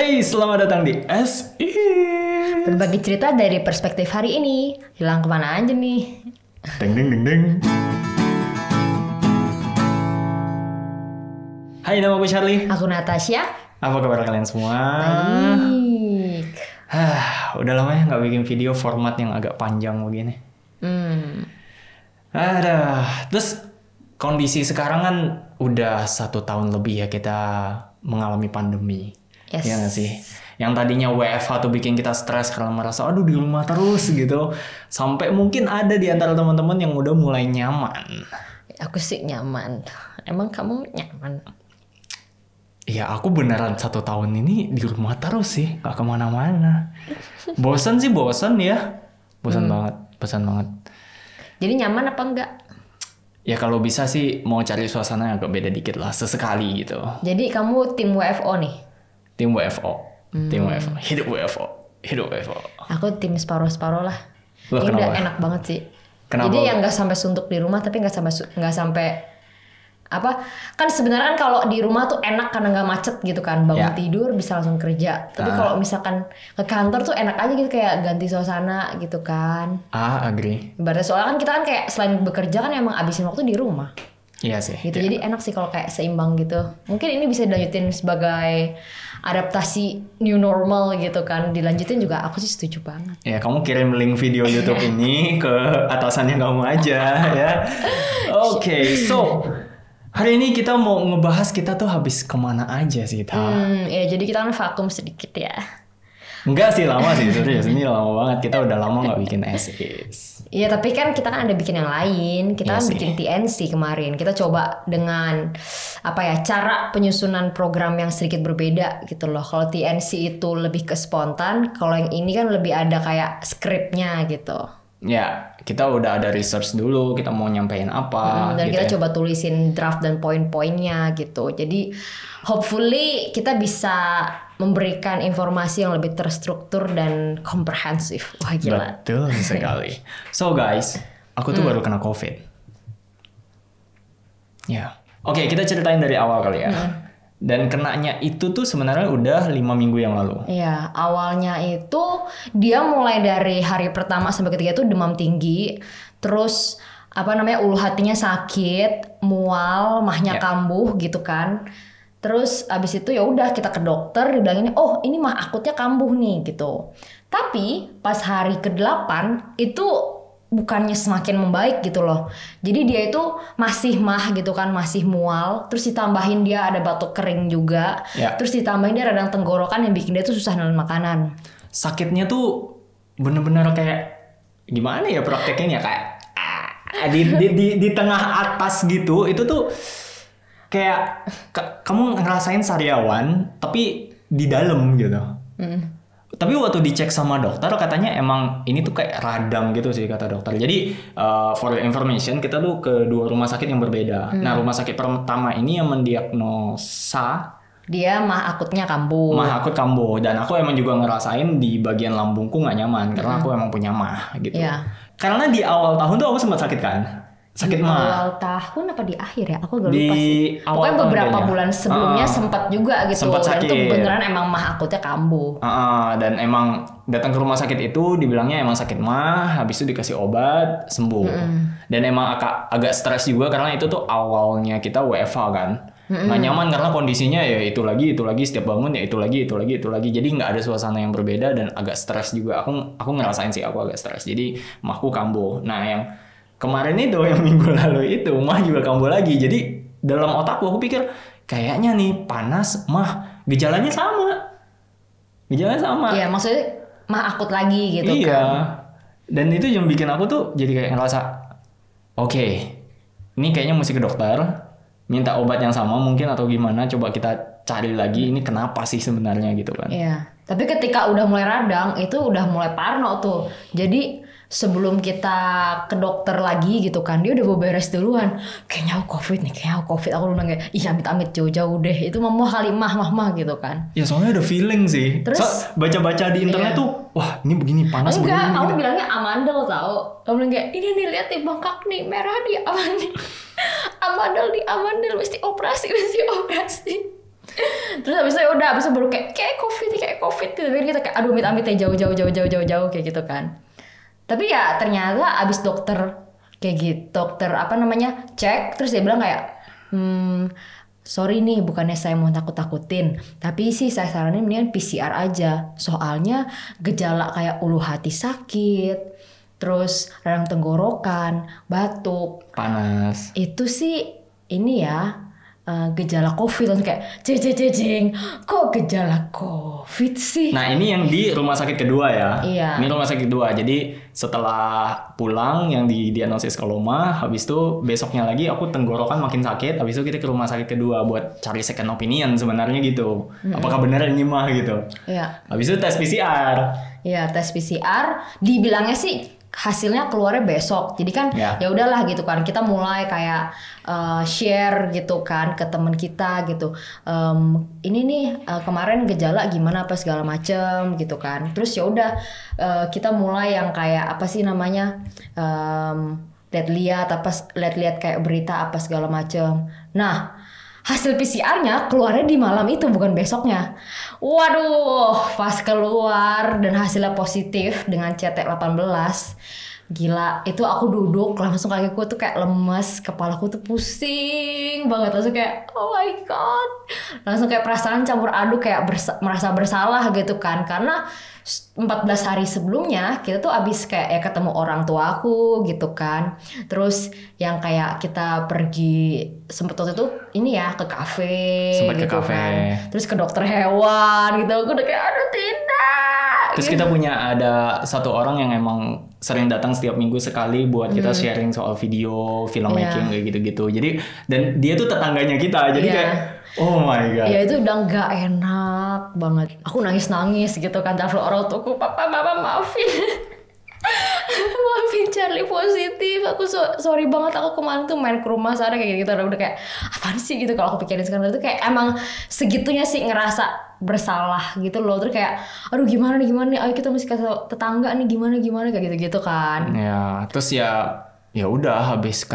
Hey, selamat datang di SI. Berbagi cerita dari perspektif hari ini. Hilang kemana aja nih? Ding ding ding ding. Hai, nama gue Charlie. Aku Natasha. Apa kabar kalian semua? Baik. Udah lama ya nggak bikin video format yang agak panjang begini. Terus kondisi sekarang kan udah 1 tahun lebih ya kita mengalami pandemi. Yes. Iya nggak sih? Yang tadinya WFH tuh bikin kita stres karena merasa aduh di rumah terus gitu. Sampai mungkin ada di antara teman-teman yang udah mulai nyaman. Aku sih nyaman. Emang kamu nyaman? Ya aku beneran 1 tahun ini di rumah terus sih, gak kemana-mana. Bosan sih bosan ya, bosan banget. Jadi nyaman apa enggak? Ya kalau bisa sih mau cari suasana yang agak beda dikit lah, sesekali gitu. Jadi kamu tim WFO nih? Tim WFO, tim WFO, hidup WFO, hidup WFO. Aku tim separuh-separuh lah. Loh, Ini kenapa? udah enak banget sih. Kenapa? Jadi yang nggak sampai suntuk di rumah, tapi nggak sampai apa? Kan sebenarnya kan kalau di rumah tuh enak karena nggak macet gitu kan, bangun Ya. tidur bisa langsung kerja. Tapi kalau misalkan ke kantor tuh enak aja gitu, kayak ganti suasana gitu kan. Agree. Ibaratnya soalnya kan kita kan kayak selain bekerja kan emang abisin waktu di rumah. Iya sih. Gitu. Ya. Jadi enak sih kalau kayak seimbang gitu. Mungkin ini bisa dilanjutin sebagai adaptasi new normal gitu kan. Dilanjutin juga aku sih setuju banget. Ya kamu kirim link video YouTube ini ke atasannya kamu aja ya. Oke, so hari ini kita mau ngebahas kita tuh habis kemana aja sih, Ya jadi kita kan vakum sedikit ya. Enggak sih, lama sih, serius. Ini lama banget, kita udah lama gak bikin SIS. Iya tapi kan kita kan ada bikin yang lain. Kita Iya kan sih. bikin TNC kemarin. Kita coba dengan apa ya, cara penyusunan program yang sedikit berbeda gitu loh. Kalau TNC itu lebih ke spontan, kalau yang ini kan lebih ada kayak skripnya gitu. Ya, kita udah ada research dulu, kita mau nyampein apa Dan gitu kita ya. coba tulisin draft dan poin-poinnya gitu. Jadi hopefully kita bisa memberikan informasi yang lebih terstruktur dan komprehensif. Wah gila. Betul sekali. So guys, aku tuh baru kena COVID. Ya. Oke, kita ceritain dari awal kali ya. Dan kenanya itu tuh sebenarnya udah 5 minggu yang lalu. Iya, awalnya itu dia mulai dari hari pertama sampai ketiga itu demam tinggi, terus ulu hatinya sakit, mual, mahnya Ya. kambuh gitu kan. Terus abis itu ya udah kita ke dokter, dibilangin oh ini mah akutnya kambuh nih gitu. Tapi pas hari ke-8 itu bukannya semakin membaik gitu loh. Jadi dia itu masih mah gitu kan, masih mual. Terus ditambahin dia ada batuk kering juga. Ya. Terus ditambahin dia radang tenggorokan yang bikin dia tuh susah nelen makanan. Sakitnya tuh bener-bener kayak gimana ya prakteknya kayak di tengah atas gitu. Itu tuh kayak kamu ngerasain sariawan tapi di dalam gitu. Tapi waktu dicek sama dokter katanya emang ini tuh kayak radang gitu sih kata dokter. Jadi for your information kita tuh ke 2 rumah sakit yang berbeda. Nah rumah sakit pertama ini yang mendiagnosa Dia mah akutnya kambuh. mah akut kambuh, dan aku emang juga ngerasain di bagian lambungku nggak nyaman karena aku emang punya mah gitu. Iya. Karena di awal tahun tuh aku sempat sakit kan, sakit Di mah. awal tahun apa di akhir ya? Aku agak Di lupa sih. awal Pokoknya tahun beberapa kayaknya. bulan sebelumnya sempat juga gitu. Sempat Dan itu sakit. beneran emang mah akutnya kambuh. Dan emang datang ke rumah sakit itu dibilangnya emang sakit mah, habis itu dikasih obat sembuh. Dan emang agak stres juga karena itu tuh awalnya kita WFH kan. Nggak nyaman karena kondisinya ya itu lagi setiap bangun ya itu lagi. Jadi nggak ada suasana yang berbeda dan agak stres juga. Aku ngerasain sih aku agak stres. Jadi mahku kambuh. Nah yang kemarin itu yang minggu lalu itu mah juga kambuh lagi. Jadi dalam otakku aku pikir kayaknya nih panas mah gejalanya sama. Iya, maksudnya mah akut lagi gitu Iya. kan. Dan itu yang bikin aku tuh jadi kayak ngerasa oke, ini kayaknya mesti ke dokter, minta obat yang sama mungkin atau gimana, coba kita cari lagi ini kenapa sih sebenarnya gitu kan. Iya. Tapi ketika udah mulai radang itu udah mulai parno tuh. Jadi sebelum kita ke dokter lagi gitu kan, dia udah beres duluan. Kayaknya aku COVID nih, Aku bilang kayak, iya amit-amit jauh-jauh deh. Itu mah kali mah gitu kan. Ya soalnya ada feeling sih. Terus baca-baca di internet tuh, wah ini begini panas begini. Enggak, kamu begini. bilangnya amandel tau. Kamu bilang kayak, ini nih lihat nih bengkak nih, merah nih amandel. Amandel mesti operasi. Terus habis itu ya udah, habis itu baru kayak covid gitu. Tapi kita kayak aduh amit-amit ya jauh kayak gitu kan. Tapi ya ternyata abis dokter kayak gitu, dokter apa namanya cek, terus dia bilang kayak sorry nih, bukannya saya mau takut-takutin, tapi sih saya saranin mendingan PCR aja. Soalnya gejala kayak ulu hati sakit, terus radang tenggorokan, batuk, Panas. itu sih ini ya gejala COVID. Langsung kayak ceng, kok gejala COVID sih? Nah ini yang di rumah sakit kedua ya. Iya. Ini rumah sakit kedua. Jadi setelah pulang yang didiagnosis koloma, habis itu besoknya lagi aku tenggorokan makin sakit. Habis itu kita ke rumah sakit kedua buat cari second opinion sebenarnya gitu. Apakah benar ini mah gitu. Iya. Habis itu tes PCR. Iya, tes PCR dibilangnya sih hasilnya keluarnya besok. Jadi kan ya udahlah gitu kan. Kita mulai kayak share gitu kan ke teman kita gitu. Ini nih kemarin gejala gimana apa segala macem gitu kan. Terus ya udah kita mulai yang kayak apa sih namanya? lihat-lihat kayak berita apa segala macem. Nah, hasil PCR-nya keluarnya di malam itu, bukan besoknya. Waduh, pas keluar dan hasilnya positif dengan CT18. Gila, itu aku duduk langsung kakiku tuh kayak lemes, kepalaku tuh pusing banget. Langsung kayak oh my god. Langsung kayak perasaan campur aduk, kayak merasa bersalah gitu kan. Karena 14 hari sebelumnya kita tuh abis kayak ya ketemu orang tuaku gitu kan. Terus yang kayak kita pergi sempet waktu itu ini ya ke kafe Sempet gitu ke kafe. kan. Terus ke dokter hewan gitu. Aku udah kayak aduh tidak. Terus kita punya ada satu orang yang emang sering datang setiap minggu sekali buat kita sharing soal video, filmmaking kayak gitu-gitu. Jadi dan dia tuh tetangganya kita. Jadi kayak oh my god. Ya itu udah nggak enak banget. Aku nangis gitu kan, telepon orang tuaku, papa mama maafin. Maafin Charlie positif. Aku sorry banget, aku kemarin tuh main ke rumah sana kayak gitu. Udah kayak apaan sih gitu kalau aku pikirin sekarang. Itu kayak emang segitunya sih ngerasa bersalah gitu loh. Terus kayak aduh gimana nih ayo kita mesti kasih tetangga nih gimana kayak gitu kan. Ya terus ya udah habis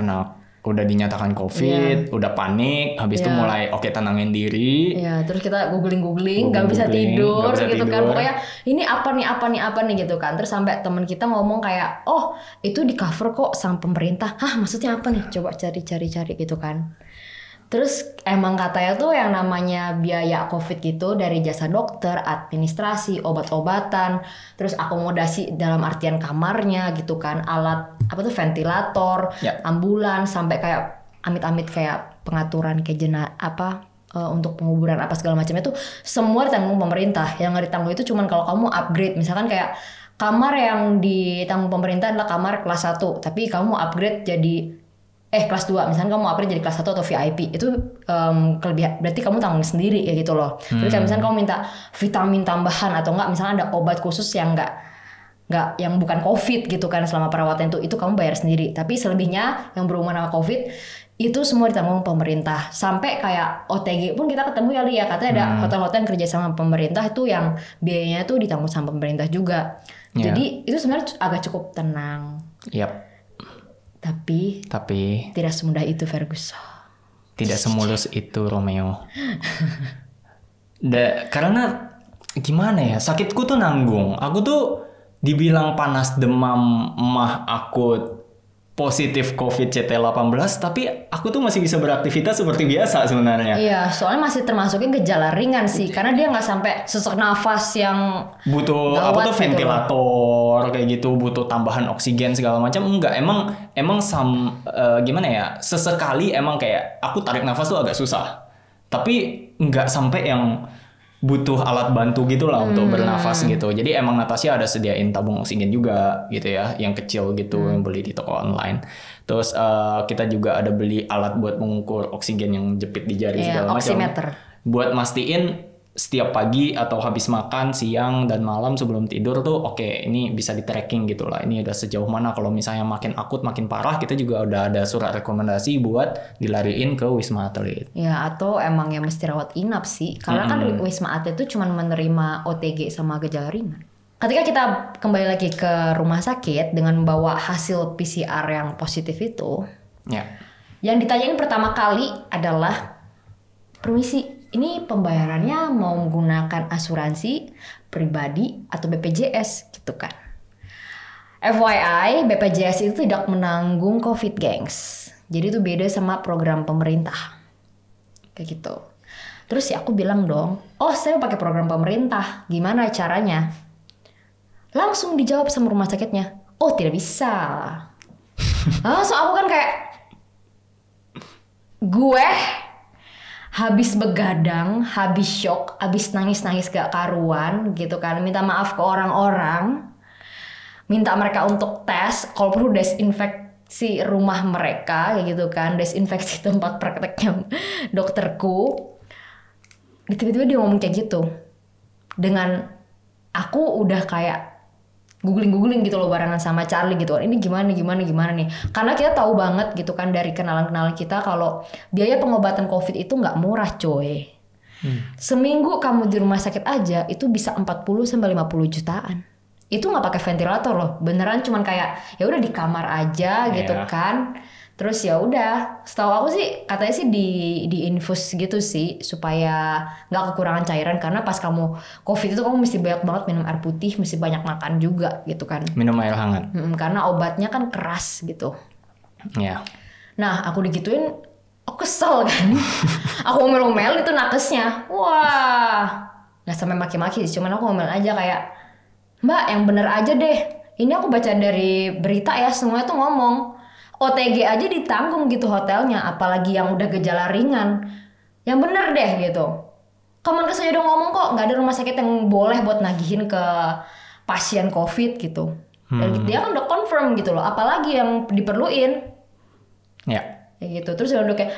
udah dinyatakan COVID, udah panik, habis itu mulai oke tenangin diri. Ya, terus kita googling, nggak bisa tidur gitu kan. Pokoknya ini apa nih gitu kan. Terus sampai teman kita ngomong kayak, oh itu di cover kok sama pemerintah. Hah maksudnya apa nih? Coba cari gitu kan. Terus emang katanya tuh yang namanya biaya COVID gitu dari jasa dokter, administrasi, obat-obatan, terus akomodasi dalam artian kamarnya gitu kan, alat apa tuh ventilator, ambulans, sampai kayak amit-amit kayak pengaturan kayak untuk penguburan apa segala macamnya tuh semua ditanggung pemerintah. Yang nggak ditanggung itu cuman kalau kamu upgrade, misalkan kayak kamar yang ditanggung pemerintah adalah kamar kelas 1, tapi kamu upgrade jadi kelas 2, misalnya kamu upgrade jadi kelas 1 atau VIP, itu kelebihan, berarti kamu tanggung sendiri ya gitu loh. Terus kayak misalnya kamu minta vitamin tambahan atau enggak, misalnya ada obat khusus yang enggak yang bukan COVID gitu kan selama perawatan itu kamu bayar sendiri. Tapi selebihnya yang berhubungan sama COVID itu semua ditanggung pemerintah. Sampai kayak OTG pun kita ketemu ya Lia, katanya ada hotel-hotel yang kerja sama pemerintah itu yang biayanya tuh ditanggung sama pemerintah juga. Jadi itu sebenarnya agak cukup tenang. Tapi tidak semudah itu Ferguson. Tidak semulus itu Romeo. Karena gimana ya, sakitku tuh nanggung. Aku tuh dibilang panas, demam, mah akut, positif COVID CT18, tapi aku tuh masih bisa beraktivitas seperti biasa sebenarnya. Iya, soalnya masih termasuknya gejala ringan sih, karena dia nggak sampai sesak nafas yang butuh apa tuh ventilator gitu. Kayak gitu, butuh tambahan oksigen segala macam. Enggak, emang gimana ya, sesekali emang kayak aku tarik nafas tuh agak susah, tapi nggak sampai yang butuh alat bantu gitu lah untuk bernafas gitu. Jadi emang Natasha ada sediain tabung oksigen juga gitu ya, yang kecil gitu yang beli di toko online. Terus kita juga ada beli alat buat mengukur oksigen yang jepit di jari segala macam. Oximeter. Buat mastiin setiap pagi atau habis makan, siang dan malam sebelum tidur tuh oke, ini bisa di tracking gitu lah. Ini udah sejauh mana, kalau misalnya makin akut makin parah, kita juga udah ada surat rekomendasi buat dilariin ke Wisma Atlet. Ya, atau emang yang mesti rawat inap sih. Karena kan Wisma Atlet itu cuma menerima OTG sama gejala ringan. Ketika kita kembali lagi ke rumah sakit dengan membawa hasil PCR yang positif itu, yang ditanyain pertama kali adalah, permisi, ini pembayarannya mau menggunakan asuransi pribadi atau BPJS gitu kan. FYI, BPJS itu tidak menanggung COVID, gengs. Jadi itu beda sama program pemerintah. Kayak gitu. Terus ya aku bilang dong, oh saya pakai program pemerintah, gimana caranya? Langsung dijawab sama rumah sakitnya, oh tidak bisa. So aku kan kayak, gue habis begadang, habis shock, habis nangis-nangis gak karuan gitu kan, minta maaf ke orang-orang, minta mereka untuk tes, kalau perlu desinfeksi rumah mereka kayak gitu kan, desinfeksi tempat prakteknya dokterku. Tiba-tiba dia ngomong kayak gitu. Dengan aku udah kayak googling gitu loh barengan sama Charlie gitu. Ini gimana nih. Karena kita tahu banget gitu kan dari kenalan-kenalan kita kalau biaya pengobatan COVID itu nggak murah coy. Seminggu kamu di rumah sakit aja itu bisa 40-50 jutaan. Itu nggak pakai ventilator loh. Beneran cuman kayak ya udah di kamar aja gitu kan. Terus ya udah, setahu aku sih katanya sih di infus gitu sih supaya nggak kekurangan cairan, karena pas kamu COVID itu kamu mesti banyak banget minum air putih, mesti banyak makan juga gitu kan. Minum air hangat. Karena obatnya kan keras gitu. Ya. Nah aku digituin, aku kesel kan. Aku ngomel-ngomel itu nakesnya, wah nggak sampai maki-maki sih, cuman aku ngomel aja kayak, Mbak yang bener aja deh. Ini aku baca dari berita ya, semuanya tuh ngomong OTG aja ditanggung gitu hotelnya, apalagi yang udah gejala ringan. Yang bener deh gitu. Kemenkes aja udah ngomong kok, nggak ada rumah sakit yang boleh buat nagihin ke pasien COVID gitu. Dan dia kan udah confirm gitu loh, apalagi yang diperluin. Ya. Kayak gitu. Terus udah kayak,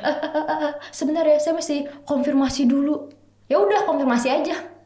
sebentar ya, saya mesti konfirmasi dulu. Ya udah konfirmasi aja.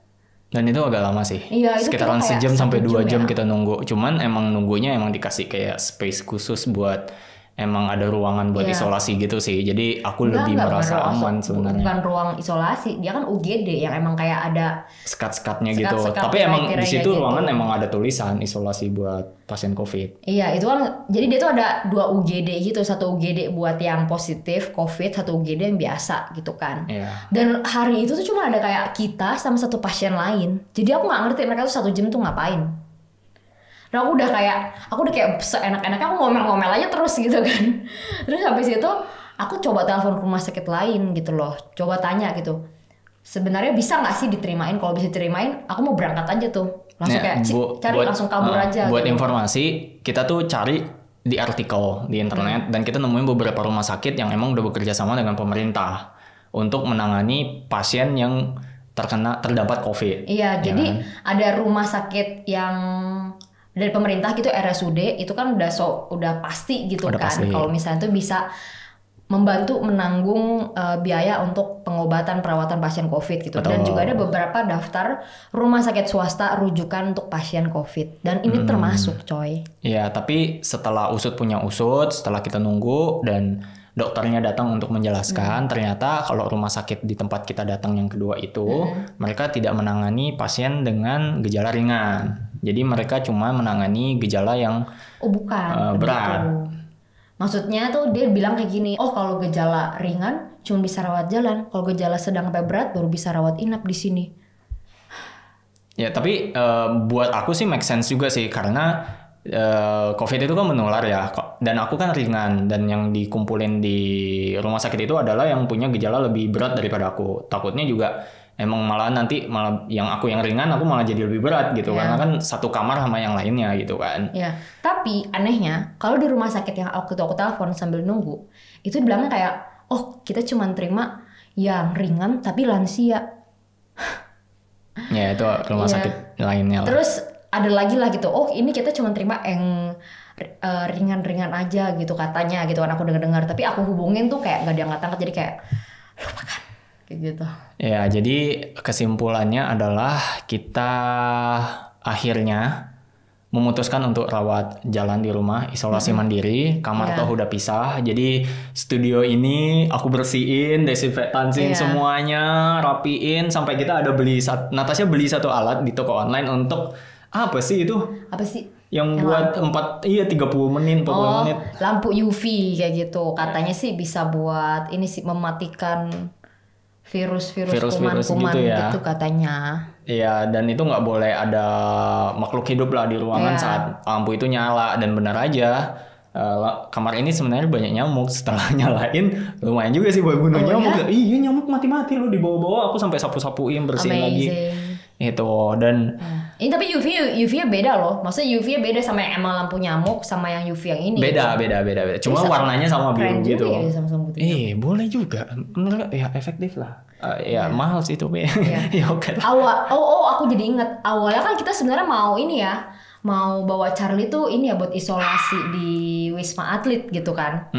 Dan itu agak lama sih. Iya, itu sekitaran sejam sampai 2 jam ya. kita nunggu. Cuman emang nunggunya emang dikasih kayak space khusus buat emang ada ruangan buat isolasi gitu sih. Jadi aku lebih merasa aman sebenarnya. Bukan ruang isolasi, dia kan UGD yang emang kayak ada sekat-sekatnya gitu. Tapi emang di situ ruangan emang ada tulisan isolasi buat pasien COVID. Iya, itu kan jadi dia tuh ada 2 UGD gitu, satu UGD buat yang positif COVID, satu UGD yang biasa gitu kan. Iya. Dan hari itu tuh cuma ada kayak kita sama satu pasien lain. Jadi aku nggak ngerti mereka tuh 1 jam tuh ngapain. Nah aku udah kayak seenak-enaknya aku ngomel-ngomel aja terus gitu kan. Terus habis itu aku coba telepon ke rumah sakit lain gitu loh. Coba tanya gitu. Sebenarnya bisa nggak sih diterimain? Kalau bisa diterimain, aku mau berangkat aja tuh. Langsung kayak cari langsung kabur aja. Buat gitu. informasi, kita tuh cari di artikel di internet dan kita nemuin beberapa rumah sakit yang emang udah bekerja sama dengan pemerintah untuk menangani pasien yang terdapat COVID. Iya, jadi ada rumah sakit yang dari pemerintah gitu, RSUD itu kan udah pasti gitu kan. Kalau misalnya tuh bisa membantu menanggung biaya untuk pengobatan perawatan pasien COVID gitu. Betul. Dan juga ada beberapa daftar rumah sakit swasta rujukan untuk pasien COVID. Dan ini termasuk coy. Iya, tapi setelah setelah kita nunggu dan dokternya datang untuk menjelaskan, ternyata kalau rumah sakit di tempat kita datang yang kedua itu, mereka tidak menangani pasien dengan gejala ringan. Jadi mereka cuma menangani gejala yang berat. Begitu. Maksudnya tuh dia bilang kayak gini, oh kalau gejala ringan cuma bisa rawat jalan, kalau gejala sedang sampai berat baru bisa rawat inap di sini. Ya tapi buat aku sih make sense juga sih, karena COVID itu kan menular ya, dan aku kan ringan, dan yang dikumpulin di rumah sakit itu adalah yang punya gejala lebih berat daripada aku. Takutnya juga emang malah yang ringan aku malah jadi lebih berat gitu, karena kan satu kamar sama yang lainnya gitu kan. Ya, tapi anehnya kalau di rumah sakit yang aku telepon sambil nunggu, itu bilangnya kayak, oh kita cuma terima yang ringan tapi lansia. Ya itu rumah sakit lainnya lah. Terus ada lagi lah gitu, oh ini kita cuma terima yang ringan-ringan aja gitu katanya gitu kan, aku dengar-dengar. Tapi aku hubungin tuh kayak gak diangkat-angkat, jadi kayak lupakan kayak gitu. Ya jadi kesimpulannya adalah kita akhirnya memutuskan untuk rawat jalan di rumah, isolasi mandiri, kamar toh udah pisah. Jadi studio ini aku bersihin, desinfektansin semuanya, rapiin, sampai kita ada Natasha beli satu alat di toko online untuk apa sih itu? Apa sih? Yang buat 30 menit, 40 menit. Lampu UV kayak gitu. Katanya sih bisa buat ini sih mematikan virus-virus Virus-virus kuman-kuman gitu ya. gitu katanya. Iya, dan itu nggak boleh ada makhluk hidup lah di ruangan Iya. saat lampu itu nyala. Dan benar aja, kamar ini sebenarnya banyak nyamuk. Setelah nyalain, lumayan juga sih buat bunuh nyamuk. Iya, nyamuk mati-mati loh, dibawa-bawa. Aku sampai sapu-sapuin, bersihin lagi. Itu dan Ini tapi UV-nya beda loh. Maksudnya UV-nya beda sama yang emang lampu nyamuk sama yang UV yang ini. beda. Cuma warnanya sama biru Keren gitu. juga ya sama-sama putih. Boleh juga. Menurut ya efektif lah. Ya mahal sih itu. Ya oke lah. Aku jadi inget awalnya kan kita sebenarnya mau ini ya, mau bawa Charlie tuh ini ya buat isolasi di Wisma Atlet gitu kan.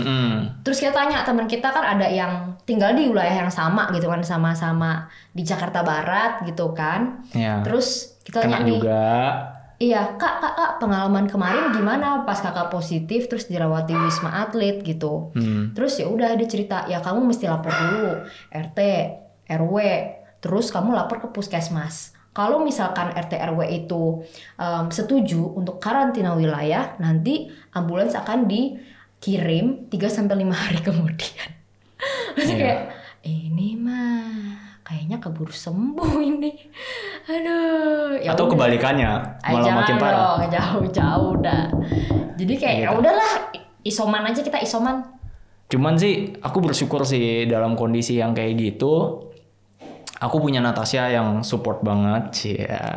Terus kita tanya teman kita kan ada yang tinggal di wilayah yang sama gitu kan, sama-sama di Jakarta Barat gitu kan. Ya. Terus kita Kena tanya nih, juga. iya kak pengalaman kemarin gimana pas kakak positif terus dirawat di Wisma Atlet gitu. Terus ya udah dia cerita, ya kamu mesti lapor dulu RT RW, terus kamu lapor ke puskesmas. Kalau misalkan RT RW itu setuju untuk karantina wilayah, nanti ambulans akan dikirim 3-5 hari kemudian. Terus kayak ini mah kayaknya keburu sembuh ini. Aduh. Ya Atau udah. kebalikannya, malah makin parah. Jauh dah. Jadi kayak ya udahlah, isoman aja kita isoman. Cuman sih aku bersyukur sih dalam kondisi yang kayak gitu. Aku punya Natasha yang support banget sih ya.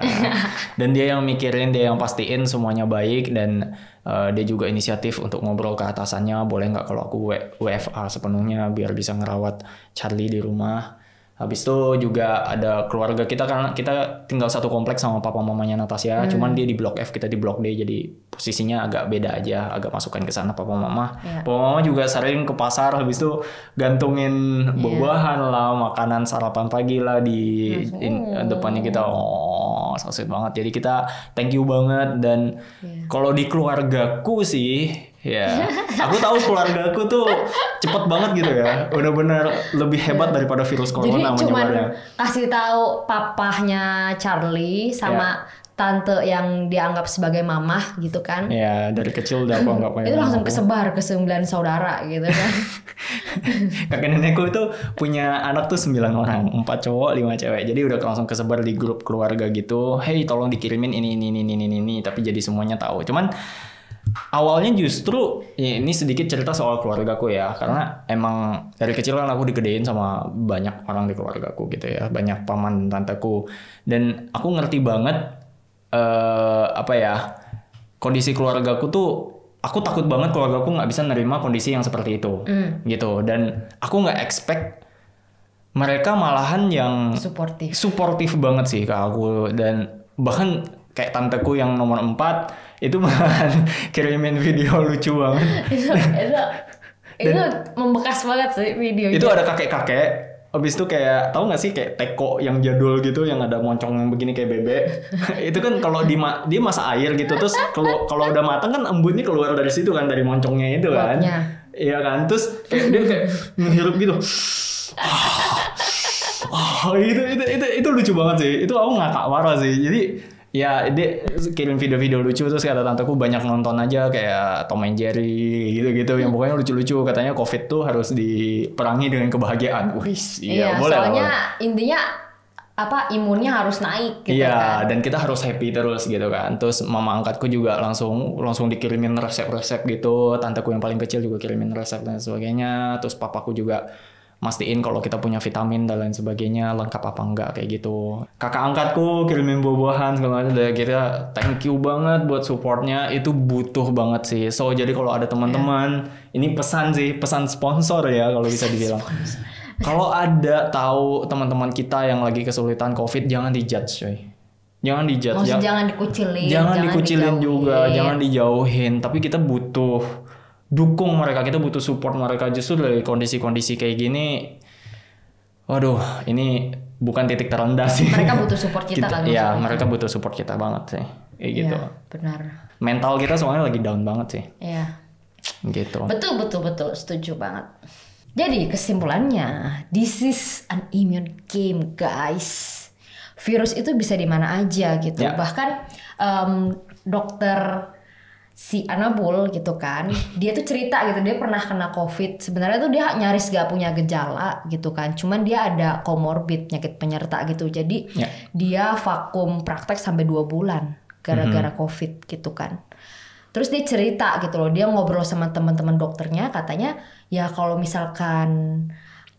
Dan dia yang mikirin, dia yang pastiin semuanya baik. Dan dia juga inisiatif untuk ngobrol ke atasannya, boleh nggak kalau aku WFA sepenuhnya biar bisa ngerawat Charlie di rumah. Habis itu juga ada keluarga kita, karena kita tinggal satu kompleks sama papa mamanya Natasha. Cuman dia di blok F, kita di blok D, jadi posisinya agak beda aja, agak masukan ke sana papa mama. Papa mama juga sering ke pasar, habis itu gantungin buah-buahan lah, makanan sarapan pagi lah di depannya kita. Oh, so sweet banget. Jadi kita thank you banget. Dan kalau di keluargaku sih, ya, aku tahu keluargaku tuh cepet banget gitu ya, benar-benar lebih hebat daripada virus corona. Jadi cuman menyebarnya. kasih tahu papahnya Charlie sama tante yang dianggap sebagai mamah gitu kan. Ya, dari kecil udah aku anggap kayak Itu langsung mamaku. kesebar ke 9 saudara gitu kan. Kakek nenekku itu punya anak tuh 9 orang, 4 cowok 5 cewek. Jadi udah langsung kesebar di grup keluarga gitu. Hey, tolong dikirimin ini. Tapi jadi semuanya tahu. Cuman awalnya justru ya ini sedikit cerita soal keluargaku ya, karena emang dari kecil kan aku digedein sama banyak orang di keluargaku gitu ya, banyak paman dan tanteku, dan aku ngerti banget kondisi keluargaku tuh. Aku takut banget keluargaku nggak bisa nerima kondisi yang seperti itu gitu, dan aku nggak expect mereka malahan yang suportif banget sih ke aku. Dan bahkan kayak tanteku yang nomor 4 itu malahan kirimin video lucu banget. itu membekas banget sih videonya. Itu ada kakek-kakek, habis itu kayak tahu nggak sih kayak teko yang jadul gitu, yang ada moncong yang begini kayak bebek. Itu kan kalau dia masak air gitu, terus kalau udah matang kan embunnya keluar dari situ kan, dari moncongnya itu kan. Iya kan, terus kayak dia kayak menghirup gitu. Itu lucu banget sih. Itu aku ngakak parah sih. Jadi ya dia kirim video-video lucu, terus kata tanteku banyak nonton aja kayak Tom and Jerry gitu-gitu yang pokoknya lucu-lucu. Katanya COVID tuh harus diperangi dengan kebahagiaan. Iya, boleh soalnya lah. intinya imunnya harus naik gitu kan. Dan kita harus happy terus gitu kan. Terus mama angkatku juga langsung dikirimin resep-resep gitu. Tanteku yang paling kecil juga kirimin resep dan sebagainya. Terus papaku juga mastiin kalau kita punya vitamin dan lain sebagainya lengkap apa enggak kayak gitu. Kakak angkatku kirimin buah-buahan segala macam. Kita thank you banget buat supportnya, itu butuh banget sih. So jadi kalau ada teman-teman, ini pesan sponsor ya kalau bisa dibilang. Kalau ada tahu teman-teman kita yang lagi kesulitan COVID, jangan dijudge coy. Jangan dijudge. Jangan dikucilin. Jangan dikucilin juga, jangan dijauhin. Tapi kita butuh dukung mereka, kita butuh support mereka. Justru dari kondisi-kondisi kayak gini, waduh, ini bukan titik terendah sih. Mereka butuh support kita kan. Iya, mereka butuh support kita banget sih. Kayak gitu. Benar. Mental kita soalnya lagi down banget sih. Iya. Gitu. Betul, setuju banget. Jadi kesimpulannya, this is an immune game, guys. Virus itu bisa di mana aja gitu. Bahkan dokter si Anabul gitu kan, dia tuh cerita gitu, dia pernah kena COVID. Sebenarnya tuh dia nyaris gak punya gejala gitu kan, cuman dia ada comorbid, penyakit penyerta gitu. Jadi dia vakum praktek sampai 2 bulan gara-gara COVID gitu kan. Terus dia cerita gitu loh, dia ngobrol sama teman-teman dokternya, katanya ya kalau misalkan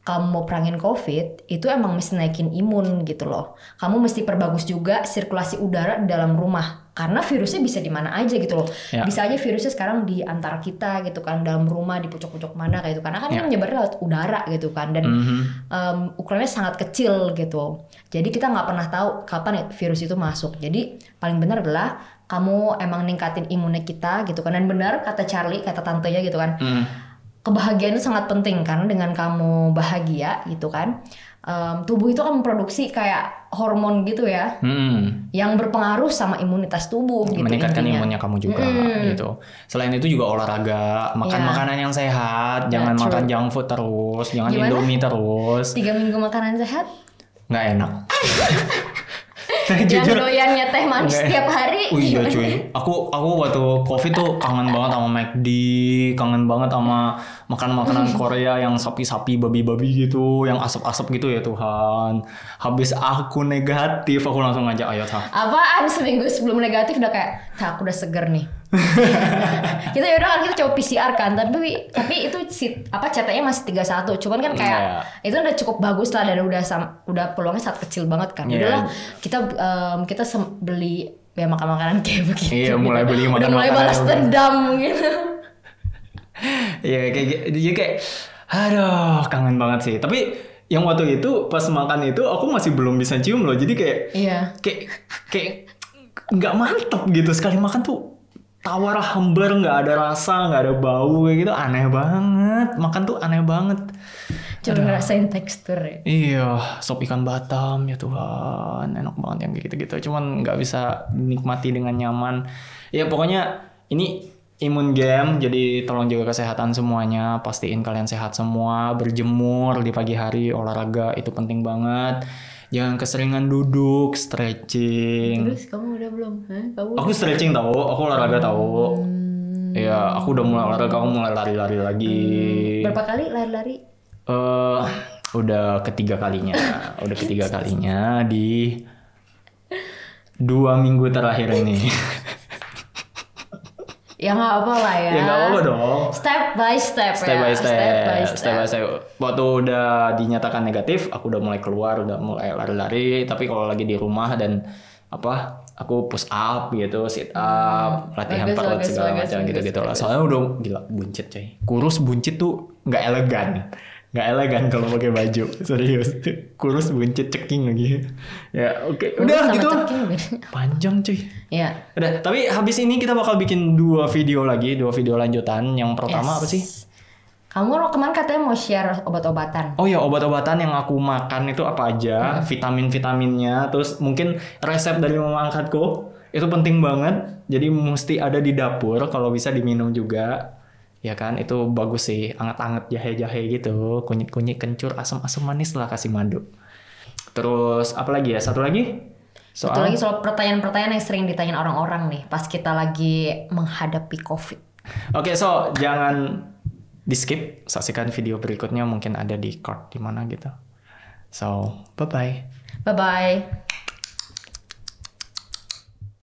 kamu mau perangin COVID, itu emang mesti naikin imun gitu loh. Kamu mesti perbagus juga sirkulasi udara di dalam rumah. Karena virusnya bisa di mana aja gitu loh. Bisa aja virusnya sekarang di antara kita gitu kan, dalam rumah, di pucuk-pucuk mana kayak gitu. Karena kan ini menyebarnya lewat udara gitu kan. Dan ukurannya sangat kecil gitu. Jadi kita nggak pernah tahu kapan virus itu masuk. Jadi paling benar adalah kamu emang ningkatin imunnya kita gitu kan. Dan benar kata Charlie, kata tantenya gitu kan. Kebahagiaan itu sangat penting karena dengan kamu bahagia gitu kan, tubuh itu akan memproduksi kayak hormon gitu ya, yang berpengaruh sama imunitas tubuh gitu, meningkatkan intinya. imunnya kamu juga gitu. Selain itu juga olahraga, makan makanan yang sehat, jangan makan junk food terus, jangan Indomie terus. 3 minggu makanan sehat nggak enak. Yang doyannya teh manis setiap hari. Oh iya cuy, aku waktu COVID tuh kangen banget sama McD, kangen banget sama makan-makanan Korea yang sapi-sapi, babi-babi gitu, yang asap-asap gitu ya Tuhan. Habis aku negatif, aku langsung ngajak ayo Tah. Apaan seminggu sebelum negatif udah kayak, Tah aku udah seger nih. Kita yaudah kan kita coba PCR kan, tapi itu CT-nya masih 31, cuman kan kayak itu udah cukup bagus lah dan udah peluangnya sangat kecil banget kan. Udahlah kita beli ya makan-makanan kayak begitu. Iya, mulai beli makanan. Mulai balas dendam gitu. Iya kayak aduh kangen banget sih. Tapi yang waktu itu pas makan itu aku masih belum bisa cium loh. Jadi kayak nggak mantep gitu, sekali makan tuh tawar hambar, nggak ada rasa, nggak ada bau kayak gitu, aneh banget. Makan tuh aneh banget. Coba ngerasain tekstur ya. Iya, sop ikan Batam ya Tuhan, enak banget yang kayak gitu-gitu. Cuman nggak bisa dinikmati dengan nyaman. Ya pokoknya ini imun game, jadi tolong jaga kesehatan semuanya. Pastiin kalian sehat semua, berjemur di pagi hari, olahraga itu penting banget. Jangan keseringan duduk, stretching. Terus kamu udah belum? Aku stretching tahu, aku olahraga tahu. Ya, aku udah mulai olahraga, aku mulai lari-lari lagi. Berapa kali lari-lari? Udah ketiga kalinya di 2 minggu terakhir ini. Ya nggak apa lah ya. Ya nggak apa dong. Step by step. Waktu udah dinyatakan negatif, aku udah mulai keluar, udah mulai lari-lari. Tapi kalau lagi di rumah dan aku push up gitu, sit up, latihan perut segala macam gitu lah. Soalnya udah gila buncit coy. Kurus buncit tuh nggak elegan kalau pakai baju, serius. Kurus buncit ceking lagi. Ya oke. Udah gitu. Panjang cuy. Iya. Udah, tapi habis ini kita bakal bikin 2 video lanjutan. Yang pertama apa sih? Kamu kemarin katanya mau share obat-obatan. Oh ya, obat-obatan yang aku makan itu apa aja, vitamin-vitaminnya, terus mungkin resep dari mama angkatku. Itu penting banget. Jadi mesti ada di dapur, kalau bisa diminum juga. Ya kan, itu bagus sih, anget-anget jahe-jahe gitu, kunyit-kunyit kencur, asam-asam manis lah, kasih madu. Terus apa lagi ya? Satu lagi soal pertanyaan-pertanyaan yang sering ditanyain orang-orang nih pas kita lagi menghadapi COVID. Oke, so jangan di skip, saksikan video berikutnya, mungkin ada di card di mana gitu. So, bye-bye. Bye-bye.